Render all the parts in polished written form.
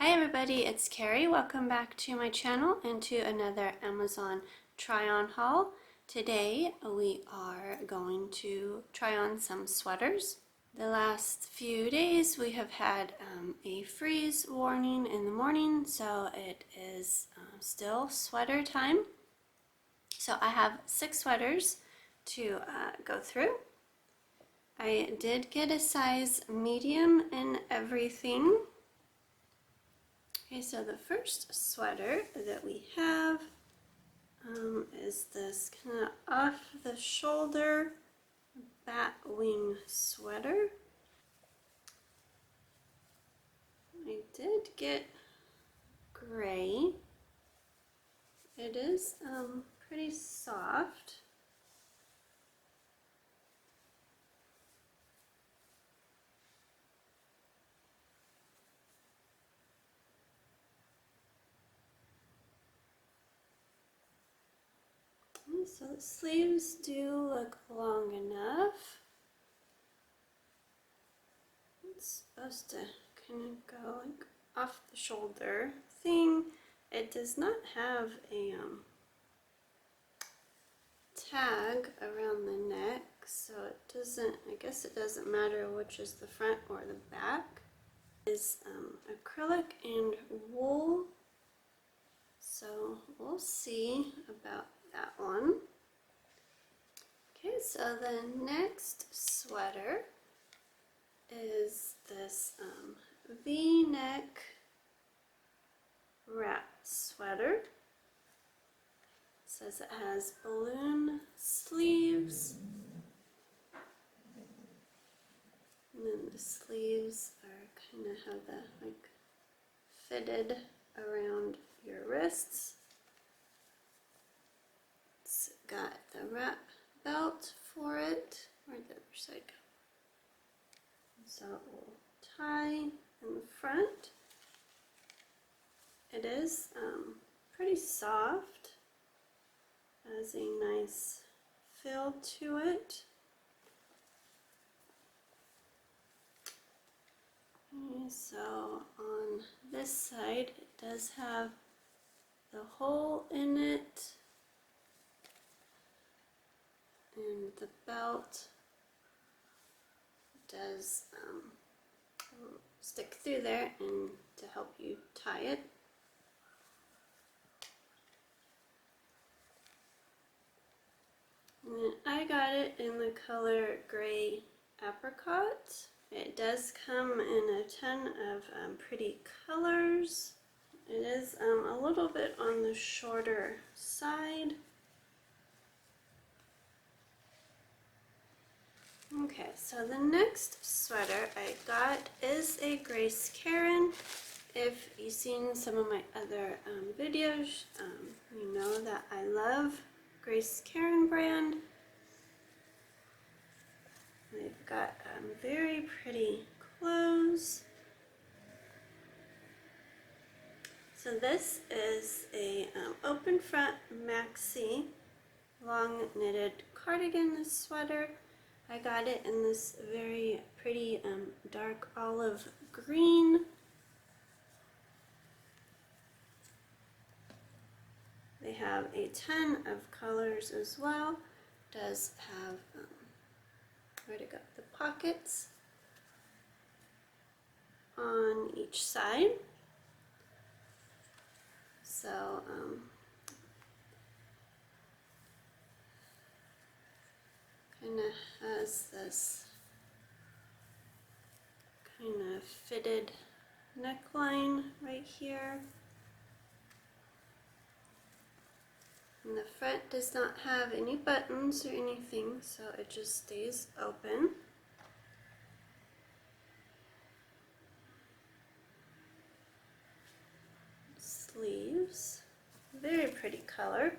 Hi everybody, it's Carrie. Welcome back to my channel and to another Amazon try-on haul. Today we are going to try on some sweaters. The last few days we have had a freeze warning in the morning, so it is still sweater time. So I have 6 sweaters to go through. I did get a size medium in everything. Okay, so the first sweater that we have is this kind of off the shoulder bat wing sweater. I did get gray. It is pretty soft. So the sleeves do look long enough. It's supposed to kind of go like off the shoulder thing. It does not have a tag around the neck, so it doesn't, I guess it doesn't matter which is the front or the back. It is acrylic and wool, so we'll see about that one. Okay, so the next sweater is this V-neck wrap sweater. It says it has balloon sleeves, and then the sleeves are kind of have the like fitted around your wrists. It's got the wrap belt for it. Where'd the other side go? So it will tie in the front. It is pretty soft, has a nice feel to it. Okay, so on this side it does have the hole in it, and the belt does stick through there and to help you tie it. And I got it in the color gray apricot. It does come in a ton of pretty colors. It is a little bit on the shorter side. Okay, so the next sweater I got is a Grace Karen. If you've seen some of my other videos, you know that I love Grace Karen brand. They've got very pretty clothes. So this is a open front Maxi long knitted cardigan sweater. I got it in this very pretty dark olive green. They have a ton of colors as well. It does have, where to go, the pockets on each side. So kind of has this kind of fitted neckline right here. And the front does not have any buttons or anything, so it just stays open. Sleeves, very pretty color.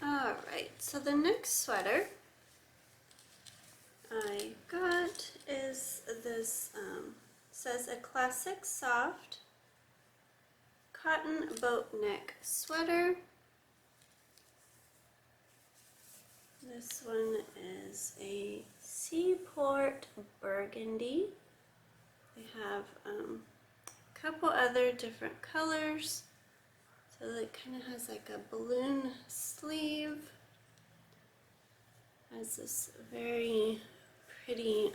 Alright, so the next sweater I got is this, says a classic soft cotton boat neck sweater. This one is a Seaport Burgundy. They have a couple other different colors. So it kind of has like a balloon sleeve. Has this very pretty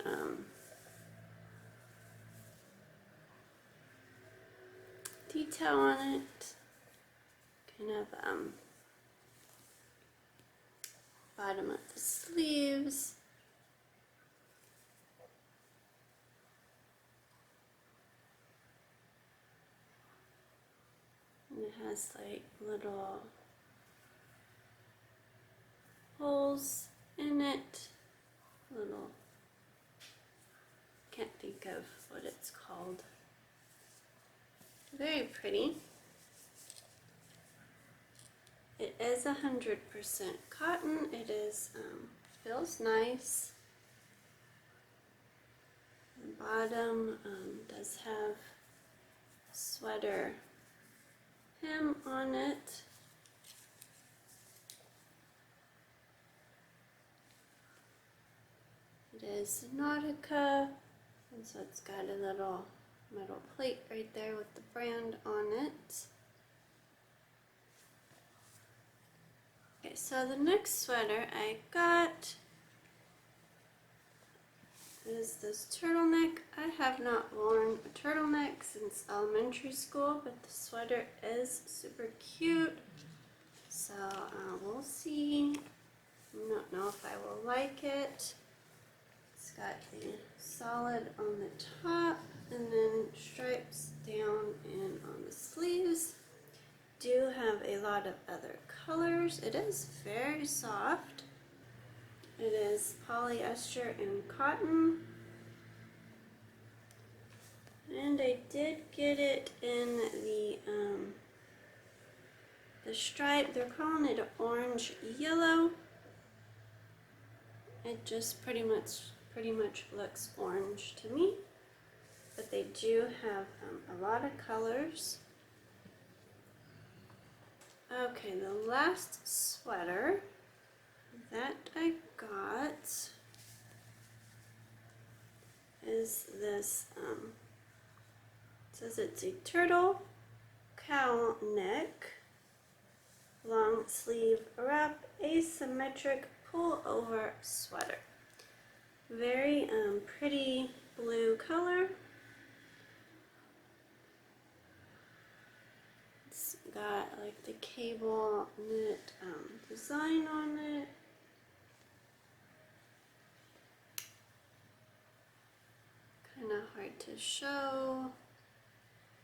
detail on it. Kind of bottom of the sleeves. And it has like little holes in it. Little, can't think of what it's called. Very pretty. It is 100% cotton. It is, feels nice. The bottom does have sweater hem on it. It is Nautica, and so it's got a little metal plate right there with the brand on it. Okay, so the next sweater I got is this turtleneck. I have not worn a turtleneck since elementary school, but the sweater is super cute. So we'll see. I don't know if I will like it. It's got the solid on the top and then stripes down and on the sleeves. Do have a lot of other colors. It is very soft. It is polyester and cotton. And I did get it in the stripe. They're calling it orange yellow. It just pretty much looks orange to me. But they do have a lot of colors. Okay, the last sweater that I got is this, it says it's a turtle cowl neck, long sleeve wrap, asymmetric pull-over sweater. Very pretty blue color. It's got like the cable knit design on it. Kind of hard to show,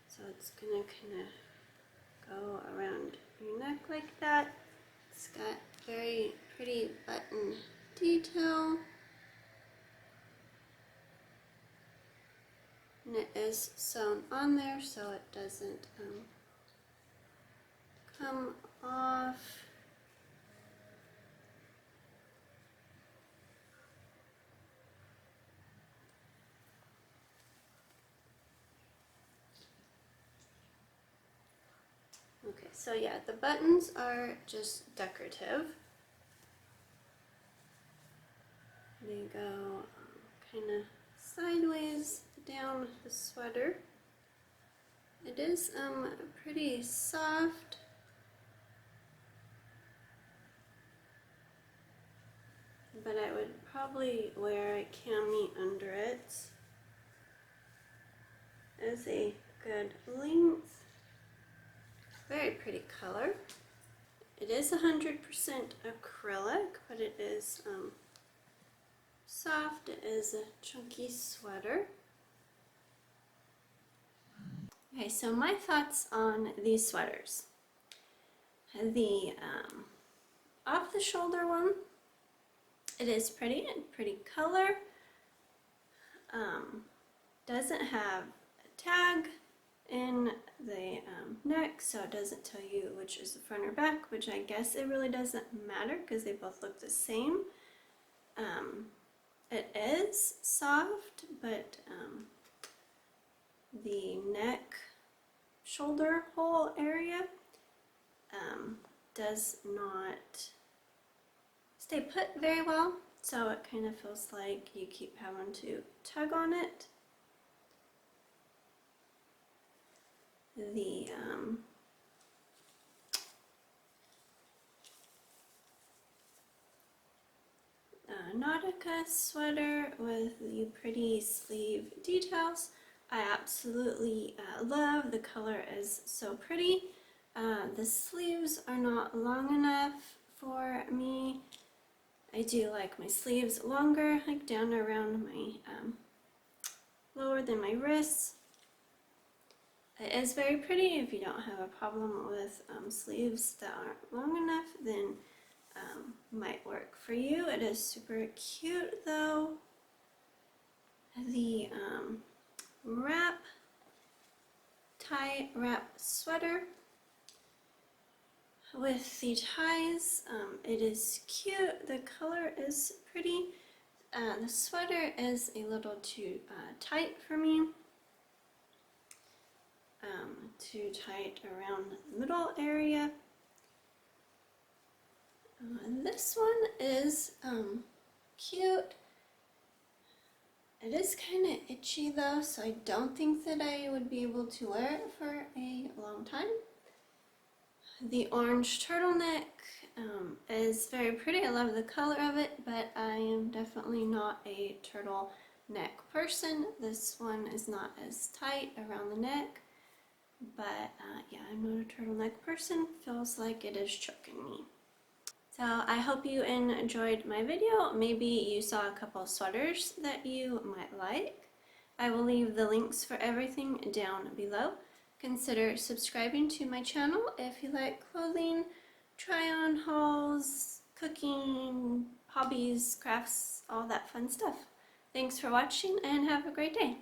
so it's gonna kind of go around your neck like that. It's got very pretty button detail, and it is sewn on there so it doesn't come off. Okay, so yeah, the buttons are just decorative. They go kind of sideways down the sweater. It is pretty soft. But I would probably wear a cami under it as a good length. Very pretty color. It is 100% acrylic, but it is soft. It is a chunky sweater. Okay, so my thoughts on these sweaters. The off-the-shoulder one, it is pretty color. Doesn't have a tag in the neck, so it doesn't tell you which is the front or back, which I guess it really doesn't matter because they both look the same. It is soft, but the neck shoulder hole area does not stay put very well, so it kind of feels like you keep having to tug on it. the Nautica sweater with the pretty sleeve details. I absolutely love. The color is so pretty. The sleeves are not long enough for me. I do like my sleeves longer, like down around my lower than my wrists. It is very pretty. If you don't have a problem with sleeves that aren't long enough, then might work for you. It is super cute though. The tie wrap sweater with the ties. It is cute. The color is pretty. The sweater is a little too tight for me. Too tight around the middle area. This one is cute. It is kind of itchy though, so I don't think that I would be able to wear it for a long time. The orange turtleneck is very pretty. I love the color of it, but I am definitely not a turtleneck person. This one is not as tight around the neck, but yeah, I'm not a turtleneck person. Feels like it is choking me. So I hope you enjoyed my video. Maybe you saw a couple of sweaters that you might like. I will leave the links for everything down below. Consider subscribing to my channel if you like clothing, try-on hauls, cooking, hobbies, crafts, all that fun stuff. Thanks for watching and have a great day.